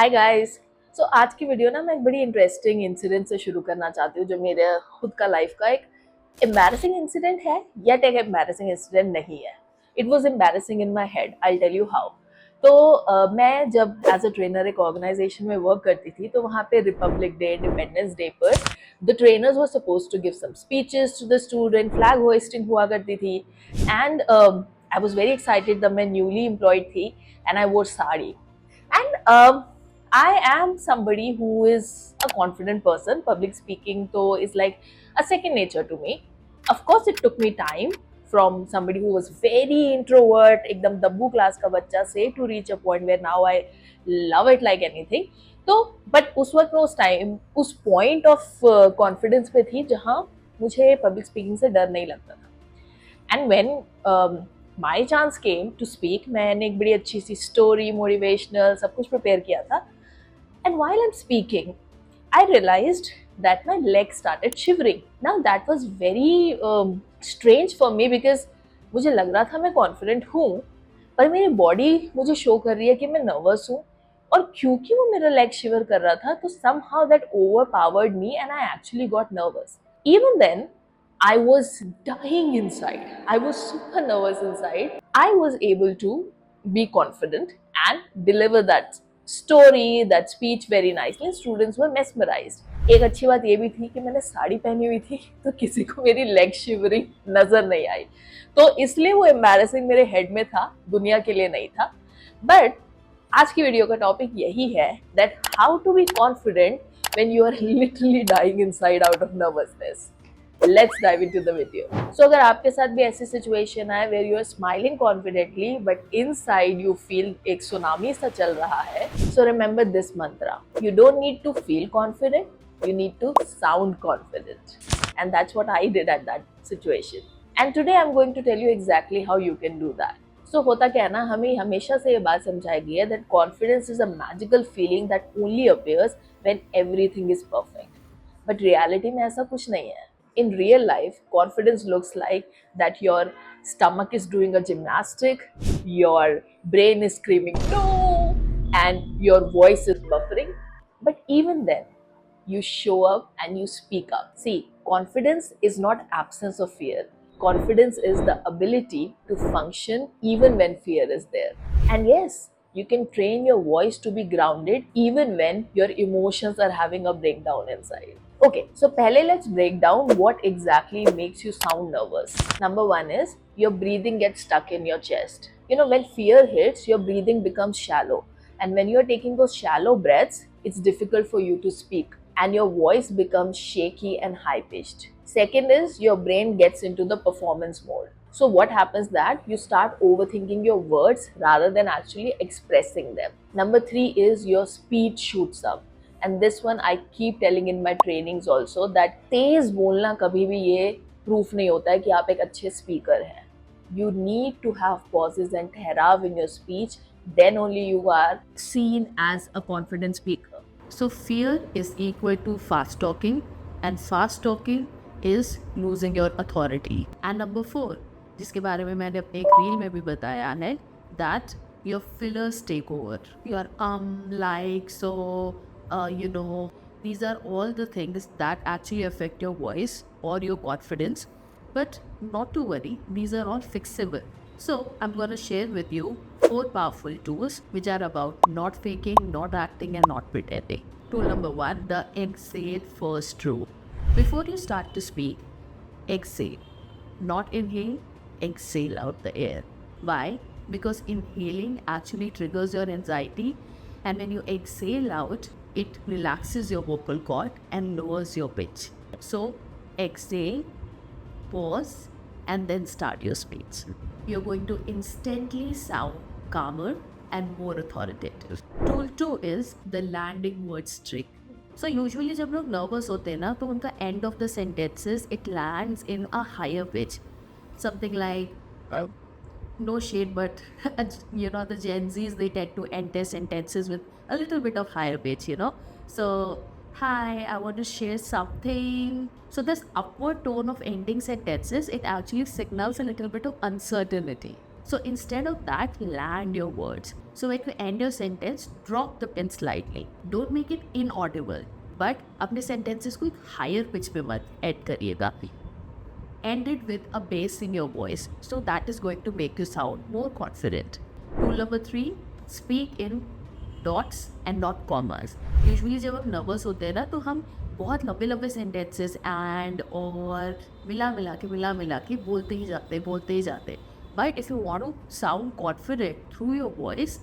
Hi guys. सो आज की video ना मैं एक बड़ी इंटरेस्टिंग इंसिडेंट से शुरू करना चाहती हूँ जो मेरे खुद का लाइफ का एक एम्बैरेसिंग इंसिडेंट है येट एक एम्बैरेसिंग इंसिडेंट नहीं है। It was embarrassing in my head, I tell you how. तो मैं जब एज अ ट्रेनर एक ऑर्गेनाइजेशन में वर्क करती थी तो वहाँ पे रिपब्लिक डे, इंडिपेंडेंस डे पर the trainers were suppose to give some speeches to the student, flag hoisting हुआ करती थी and I was very excited. जब मैं न्यूली एम्प्लॉयड थी एंड आई वोर sari and I am somebody who is a confident person. Public speaking though is like a second nature to me. Of course it took me time from somebody who was very introvert, एकदम दब्बू class का बच्चा से to reach a point where now I love it like anything. तो but उस वक्त मैं उस time उस पॉइंट ऑफ कॉन्फिडेंस पे थी जहाँ मुझे पब्लिक स्पीकिंग से डर नहीं लगता था। And when my chance came to speak, मैंने एक बड़ी अच्छी सी स्टोरी, मोटिवेशनल सब कुछ प्रिपेयर किया था। And while I am speaking I realized that my legs started shivering. Now that was very strange for me because मुझे लग रहा था मैं कॉन्फिडेंट हूँ पर मेरी बॉडी मुझे शो कर रही है कि मैं नर्वस हूँ। और क्योंकि वो मेरा लेग शिवर कर रहा था तो somehow that overpowered me and I actually got nervous. Even then I was dying inside. I was super nervous inside. I was able to be confident and deliver that story, that speech very nicely. Students were mesmerized. एक अच्छी बात ये भी थी कि मैंने साड़ी पहनी हुई थी तो किसी को मेरी लेग शिवरिंग नजर नहीं आई, तो इसलिए वो एम्बैरेसिंग मेरे हेड में था, दुनिया के लिए नहीं था। बट आज की वीडियो का टॉपिक यही है that how to be confident when you are literally dying inside out of nervousness. Let's dive into the video. So अगर आपके साथ भी ऐसी सिचुएशन है where you are smiling confidently but inside you feel एक tsunami सा चल रहा है, so remember this mantra, you don't need to feel confident, you need to sound confident. And that's what I did at that situation. And today I'm going to tell you exactly how you can do that. So होता क्या है ना, हमें हमेशा से ये बात समझाई गई है that confidence is a magical feeling that only appears when everything is perfect. But reality में ऐसा कुछ नहीं है. In real life, confidence looks like that your stomach is doing a gymnastic, your brain is screaming no, and your voice is buffering. But even then, you show up and you speak up. See, confidence is not absence of fear. Confidence is the ability to function even when fear is there. And yes, you can train your voice to be grounded even when your emotions are having a breakdown inside. Okay, so pehle let's break down what exactly makes you sound nervous. Number one is your breathing gets stuck in your chest. You know, when fear hits, your breathing becomes shallow. And when you're taking those shallow breaths, it's difficult for you to speak and your voice becomes shaky and high pitched. Second is your brain gets into the performance mode. So what happens that you start overthinking your words rather than actually expressing them. Number 3 is your speed shoots up. And this one I keep telling in my trainings also that तेज बोलना कभी भी ये proof नहीं होता है कि आप एक अच्छे speaker हैं. You need to have pauses and ठहराव in your speech, then only you are seen as a confident speaker. So fear is equal to fast talking and fast talking is losing your authority. And number 4, जिसके बारे में मैंने अपने एक reel में भी बताया है, that your fillers take over. Your like, so, these are all the things that actually affect your voice or your confidence. But not to worry, these are all fixable. So I'm going to share with you 4 powerful tools which are about not faking, not acting and not pretending. Tool number 1, the exhale first rule. Before you start to speak, exhale. Not inhale, exhale out the air. Why? Because inhaling actually triggers your anxiety, and when you exhale out, it relaxes your vocal cord and lowers your pitch. So exhale, pause, and then start your speech. You're going to instantly sound calmer and more authoritative. Tool 2 is the landing words trick. So usually जब लोग nervous होते हैं ना तो उनका end of the sentences it lands in a higher pitch. Something like no shade, but the Gen Zs, they tend to enter sentences with a little bit of higher pitch, So, hi, I want to share something. So this upward tone of ending sentences, it actually signals a little bit of uncertainty. So instead of that, land your words. So when you end your sentence, drop the pen slightly. Don't make it inaudible. But अपने sentences को एक higher pitch पे मत add करिएगा. End it with a bass in your voice. So that is going to make you sound more confident. Rule number 3, speak in dots and not commas. Usually जब हम nervous होते हैं ना तो हम बहुत लंबे लंबे sentences and और मिला के बोलते ही जाते. But if you want to sound confident through your voice,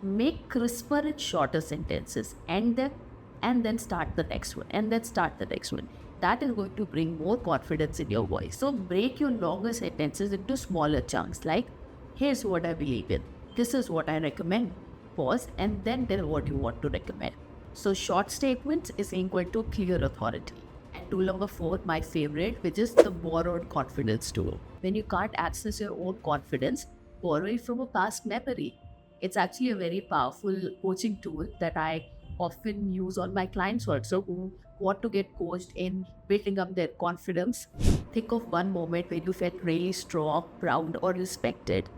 make crisper and shorter sentences and then start the next one and then start the next one. That is going to bring more confidence in your voice. So break your longer sentences into smaller chunks, like here's what I believe in, this is what I recommend, pause and then tell what you want to recommend. So short statements is equal to clear authority. And tool number 4, my favorite, which is the borrowed confidence tool. When you can't access your own confidence, borrow it from a past memory. It's actually a very powerful coaching tool that I often use on my clients also who want to get coached in building up their confidence. Think of one moment when you felt really strong, proud, or respected,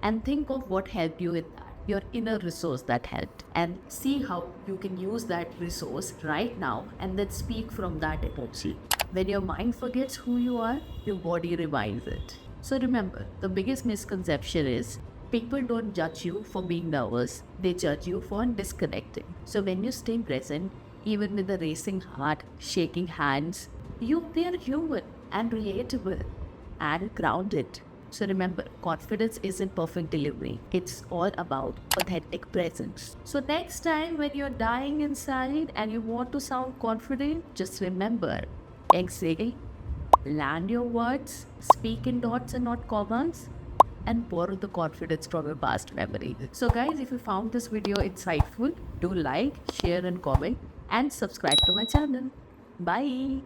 and think of what helped you with that, your inner resource that helped, and see how you can use that resource right now and then speak from that energy. When your mind forgets who you are, your body reminds it. So remember, the biggest misconception is people don't judge you for being nervous, they judge you for disconnecting. So when you stay present, even with a racing heart, shaking hands, they are human and relatable and grounded. So remember, confidence isn't perfect delivery. It's all about authentic presence. So next time when you're dying inside and you want to sound confident, just remember, exhale, land your words, speak in dots and not commas, and borrow the confidence from your past memory. So guys, if you found this video insightful, do like, share and comment and subscribe to my channel. Bye.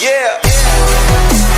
Yeah.